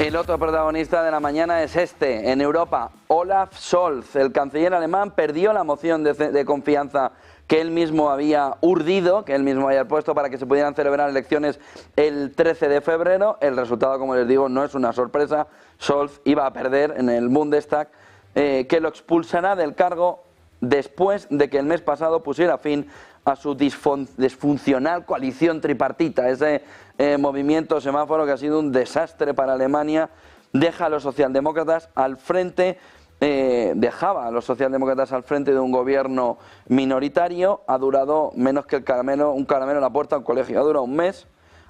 El otro protagonista de la mañana es en Europa, Olaf Scholz, el canciller alemán, perdió la moción de confianza que él mismo había urdido, que él mismo había puesto para que se pudieran celebrar elecciones el 13 de febrero. El resultado, como les digo, no es una sorpresa. Scholz iba a perder en el Bundestag, que lo expulsará del cargo después de que el mes pasado pusiera fin a su disfuncional coalición tripartita, ese movimiento semáforo que ha sido un desastre para Alemania. Deja a los socialdemócratas al frente, dejaba a los socialdemócratas al frente de un gobierno minoritario. Ha durado menos que un caramelo en la puerta de un colegio, ha durado un mes.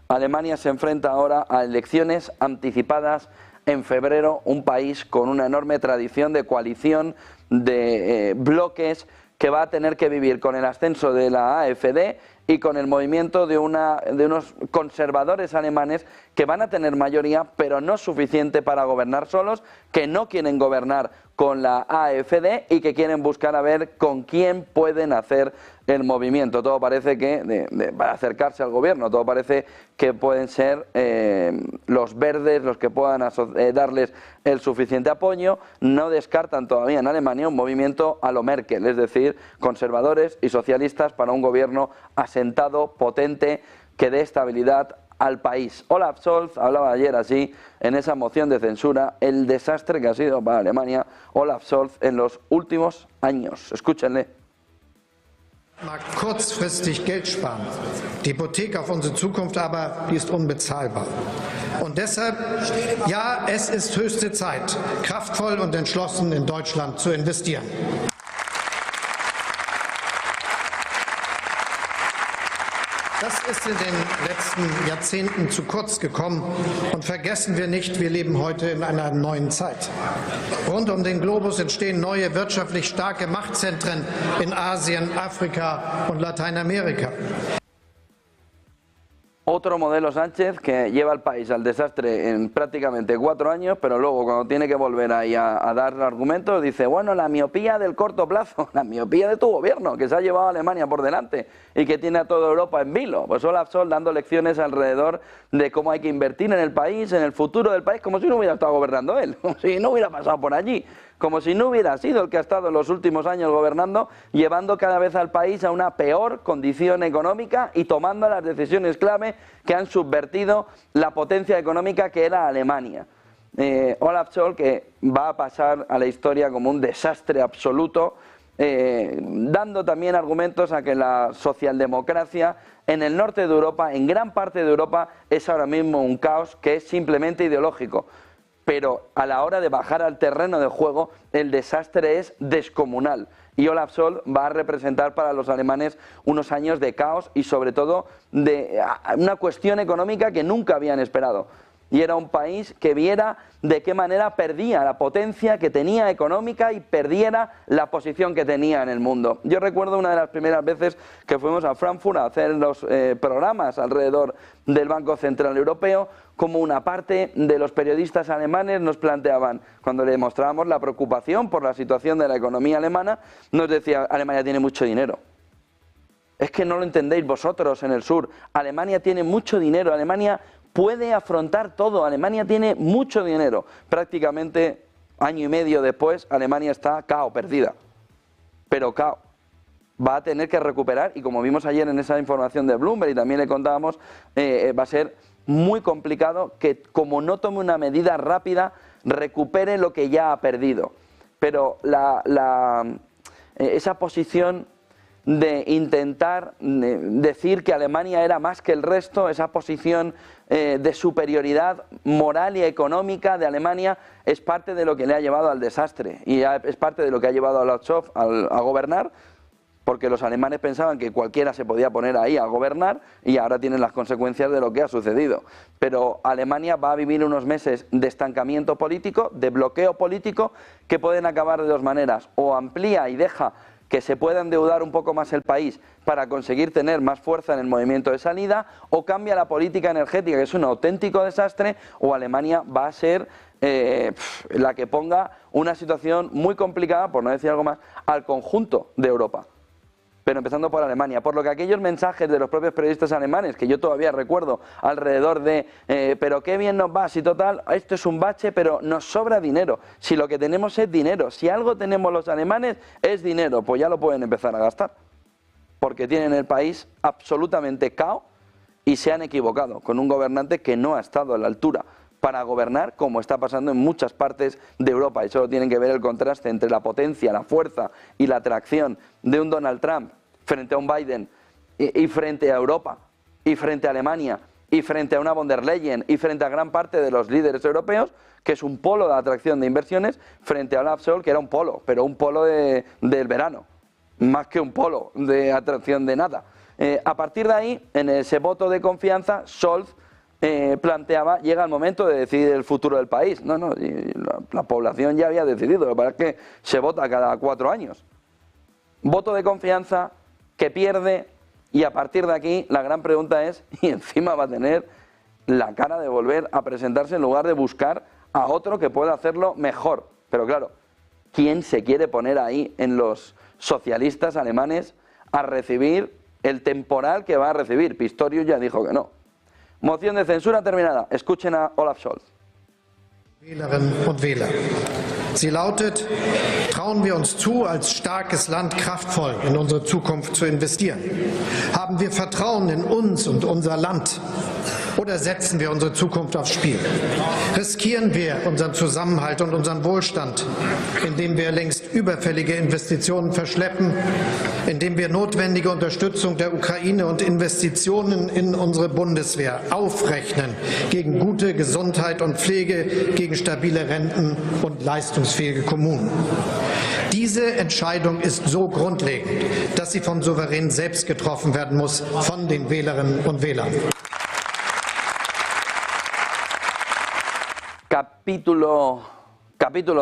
Alemania se enfrenta ahora a elecciones anticipadas en febrero, un país con una enorme tradición de coalición, de bloques, que va a tener que vivir con el ascenso de la AfD y con el movimiento de unos conservadores alemanes que van a tener mayoría, pero no suficiente para gobernar solos, que no quieren gobernar con la AfD y que quieren buscar a ver con quién pueden hacer el movimiento. Todo parece que, para acercarse al gobierno, todo parece que pueden ser los verdes los que puedan darles el suficiente apoyo. No descartan todavía en Alemania un movimiento a lo Merkel, es decir, conservadores y socialistas para un gobierno asentado, potente, que dé estabilidad al país. Olaf Scholz hablaba ayer así, en esa moción de censura, el desastre que ha sido para Alemania Olaf Scholz en los últimos años. Escúchenle. Mag kurzfristig Geld sparen. Die Hypothek auf unsere Zukunft aber, die ist unbezahlbar. Und deshalb, ja, es ist höchste Zeit, kraftvoll und entschlossen in Deutschland zu investieren. Das ist in den letzten Jahrzehnten zu kurz gekommen. Und vergessen wir nicht, wir leben heute in einer neuen Zeit. Rund um den Globus entstehen neue wirtschaftlich starke Machtzentren in Asien, Afrika und Lateinamerika. Otro modelo Sánchez que lleva al país al desastre en prácticamente 4 años, pero luego cuando tiene que volver ahí a dar argumentos dice, bueno, la miopía del corto plazo, la miopía de tu gobierno, que se ha llevado a Alemania por delante y que tiene a toda Europa en vilo. Pues Olaf Scholz dando lecciones alrededor de cómo hay que invertir en el país, en el futuro del país, como si no hubiera estado gobernando él, como si no hubiera pasado por allí, como si no hubiera sido el que ha estado en los últimos años gobernando, llevando cada vez al país a una peor condición económica y tomando las decisiones clave que han subvertido la potencia económica que era Alemania. Olaf Scholz, que va a pasar a la historia como un desastre absoluto, dando también argumentos a que la socialdemocracia en el norte de Europa, en gran parte de Europa, es ahora mismo un caos que es simplemente ideológico. Pero a la hora de bajar al terreno de juego, el desastre es descomunal. Y Olaf Scholz va a representar para los alemanes unos años de caos y sobre todo de una cuestión económica que nunca habían esperado. Y era un país que viera de qué manera perdía la potencia que tenía económica y perdiera la posición que tenía en el mundo. Yo recuerdo una de las primeras veces que fuimos a Frankfurt a hacer los programas alrededor del Banco Central Europeo, como una parte de los periodistas alemanes nos planteaban, cuando le mostrábamos la preocupación por la situación de la economía alemana, nos decía, Alemania tiene mucho dinero. Es que no lo entendéis vosotros en el sur. Alemania tiene mucho dinero, Alemania puede afrontar todo, Alemania tiene mucho dinero. Prácticamente año y medio después, Alemania está cao, perdida. Pero cao. Va a tener que recuperar, y como vimos ayer en esa información de Bloomberg y también le contábamos, va a ser muy complicado que, como no tome una medida rápida, recupere lo que ya ha perdido. Pero esa posición de intentar decir que Alemania era más que el resto, esa posición de superioridad moral y económica de Alemania, es parte de lo que le ha llevado al desastre y es parte de lo que ha llevado a Olaf Scholz a gobernar, porque los alemanes pensaban que cualquiera se podía poner ahí a gobernar y ahora tienen las consecuencias de lo que ha sucedido. Pero Alemania va a vivir unos meses de estancamiento político, de bloqueo político, que pueden acabar de dos maneras: o amplía y deja que se pueda endeudar un poco más el país para conseguir tener más fuerza en el movimiento de salida, o cambia la política energética, que es un auténtico desastre, o Alemania va a ser la que ponga una situación muy complicada, por no decir algo más, al conjunto de Europa. pero empezando por Alemania, por lo que aquellos mensajes de los propios periodistas alemanes, que yo todavía recuerdo alrededor de pero qué bien nos va, si total, esto es un bache, pero nos sobra dinero, si lo que tenemos es dinero, si algo tenemos los alemanes es dinero, pues ya lo pueden empezar a gastar, porque tienen el país absolutamente cao y se han equivocado con un gobernante que no ha estado a la altura para gobernar, como está pasando en muchas partes de Europa. Y solo tienen que ver el contraste entre la potencia, la fuerza y la atracción de un Donald Trump frente a un Biden y frente a Europa, y frente a Alemania, y frente a una von der Leyen, y frente a gran parte de los líderes europeos, que es un polo de atracción de inversiones, frente a Olaf Scholz, que era un polo, pero un polo del verano, más que un polo de atracción de nada. A partir de ahí, en ese voto de confianza, Scholz planteaba, llega el momento de decidir el futuro del país. No, la población ya había decidido, lo que pasa es que se vota cada 4 años. Voto de confianza que pierde, y a partir de aquí la gran pregunta es, y encima va a tener la cara de volver a presentarse en lugar de buscar a otro que pueda hacerlo mejor. Pero claro, ¿quién se quiere poner ahí en los socialistas alemanes a recibir el temporal que va a recibir? Pistorius ya dijo que no. Moción de censura terminada. Escuchen a Olaf Scholz. Wählerinnen und Wähler. Sie lautet, trauen wir uns zu, als starkes Land kraftvoll in unsere Zukunft zu investieren? Haben wir Vertrauen in uns und unser Land? Oder setzen wir unsere Zukunft aufs Spiel? Riskieren wir unseren Zusammenhalt und unseren Wohlstand, indem wir längst überfällige Investitionen verschleppen, indem wir notwendige Unterstützung der Ukraine und Investitionen in unsere Bundeswehr aufrechnen gegen gute Gesundheit und Pflege, gegen stabile Renten und leistungsfähige Kommunen? Diese Entscheidung ist so grundlegend, dass sie vom Souverän selbst getroffen werden muss, von den Wählerinnen und Wählern. Capítulo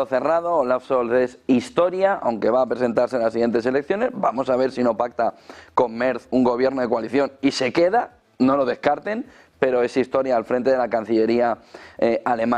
cerrado. Olaf Scholz es historia, aunque va a presentarse en las siguientes elecciones. Vamos a ver si no pacta con Merz un gobierno de coalición y se queda, no lo descarten, pero es historia al frente de la Cancillería alemana.